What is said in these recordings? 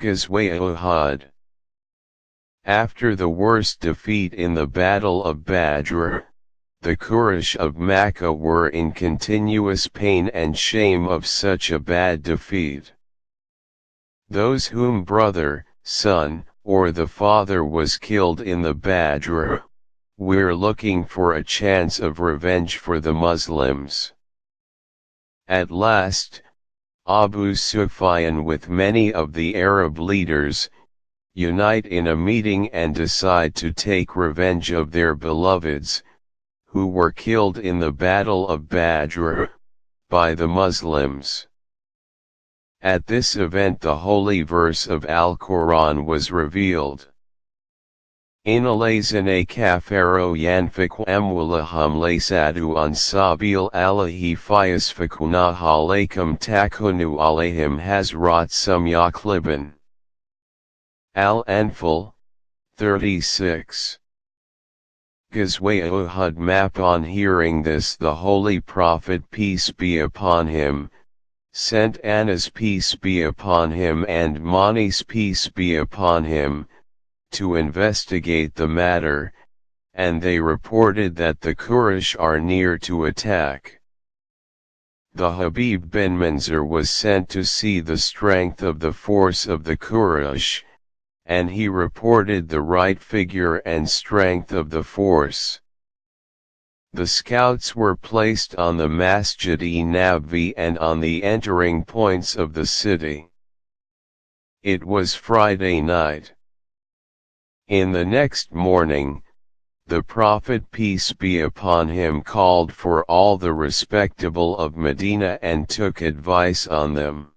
Ghazwa Uhud. After the worst defeat in the Battle of Badr, the Quraysh of Mecca were in continuous pain and shame of such a bad defeat. Those whom brother, son, or the father was killed in the Badr, were looking for a chance of revenge for the Muslims. At last, Abu Sufyan with many of the Arab leaders, unite in a meeting and decide to take revenge of their beloveds, who were killed in the Battle of Badr, by the Muslims. At this event the holy verse of Al-Quran was revealed. Inna lazina kafaru yanfiqu amwalahum laysadu an sabil Allahi fayasfiqunaha alaykum takunu alayhim hazrat sum yakliban. Al-Anfal, 36. Ghazwa Uhud map. On hearing this, the Holy Prophet peace be upon him, sent Anas peace be upon him and Manis peace be upon him, to investigate the matter, and they reported that the Quraysh are near to attack. The Habib bin Munzir was sent to see the strength of the force of the Quraysh, and he reported the right figure and strength of the force. The scouts were placed on the Masjid-e-Nabawi and on the entering points of the city. It was Friday night. In the next morning, the Prophet peace be upon him called for all the respectable of Medina and took advice on them.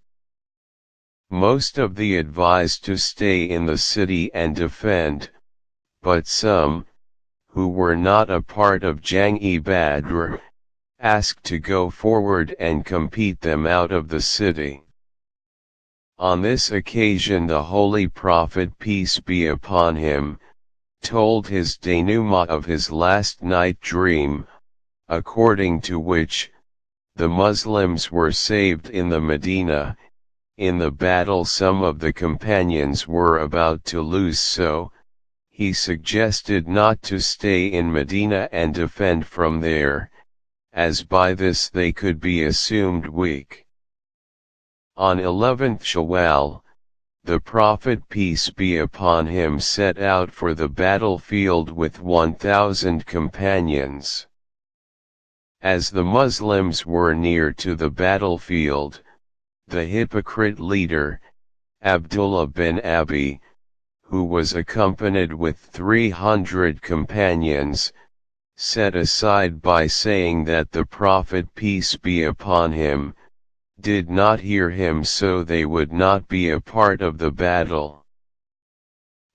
Most of the advised to stay in the city and defend, but some, who were not a part of Jang-e-Badr, asked to go forward and compete them out of the city. On this occasion the Holy Prophet peace be upon him, told his denouement of his last night dream, according to which, the Muslims were saved in the Medina. In the battle some of the companions were about to lose, so he suggested not to stay in Medina and defend from there, as by this they could be assumed weak. On 11th Shawwal, the Prophet peace be upon him set out for the battlefield with 1,000 companions. As the Muslims were near to the battlefield, the hypocrite leader, Abdullah bin Abi, who was accompanied with 300 companions, set aside by saying that the Prophet peace be upon him, did not hear him, so they would not be a part of the battle.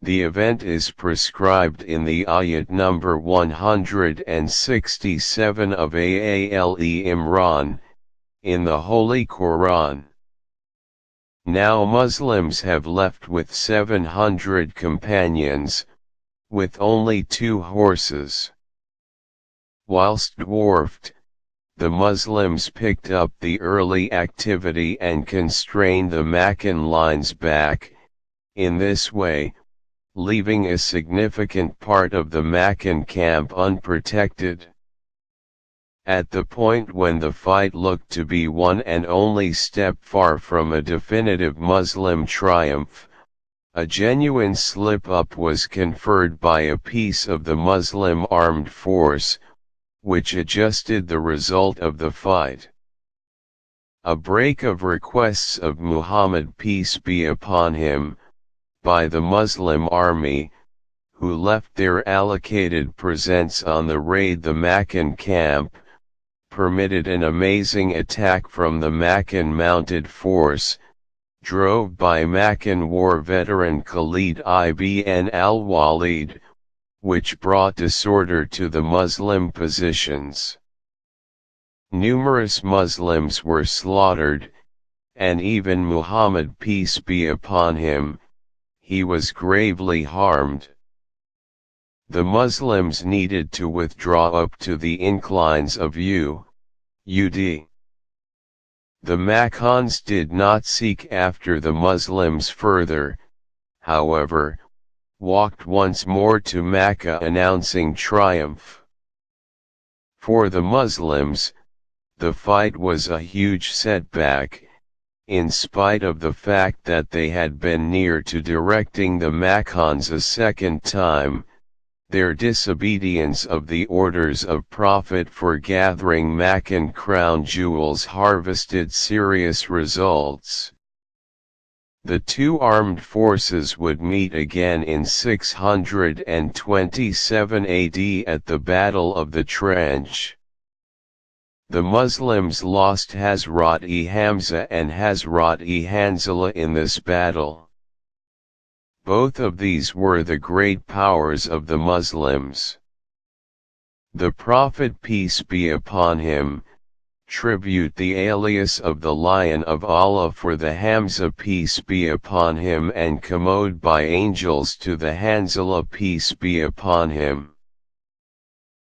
The event is prescribed in the ayat number 167 of Al Imran, in the Holy Quran. Now Muslims have left with 700 companions, with only 2 horses. Whilst dwarfed, the Muslims picked up the early activity and constrained the Meccan lines back, in this way, leaving a significant part of the Meccan camp unprotected. At the point when the fight looked to be one and only step far from a definitive Muslim triumph, a genuine slip-up was conferred by a piece of the Muslim armed force, which adjusted the result of the fight. A break of requests of Muhammad peace be upon him, by the Muslim army, who left their allocated presents on the raid the Meccan camp, permitted an amazing attack from the Meccan mounted force, drove by Meccan war veteran Khalid ibn al-Walid, which brought disorder to the Muslim positions. Numerous Muslims were slaughtered, and even Muhammad peace be upon him, he was gravely harmed. The Muslims needed to withdraw up to the inclines of Uhud. The Makkans did not seek after the Muslims further, however, walked once more to Mecca announcing triumph. For the Muslims, the fight was a huge setback, in spite of the fact that they had been near to directing the Makkans a second time. Their disobedience of the orders of Prophet for gathering Meccan crown jewels harvested serious results. The two armed forces would meet again in 627 AD at the Battle of the Trench. The Muslims lost Hazrat-e-Hamza and Hazrat-e-Hanzala in this battle. Both of these were the great powers of the Muslims. The Prophet, peace be upon him, tribute the alias of the Lion of Allah for the Hamza, peace be upon him, and commode by angels to the Hanzala, peace be upon him.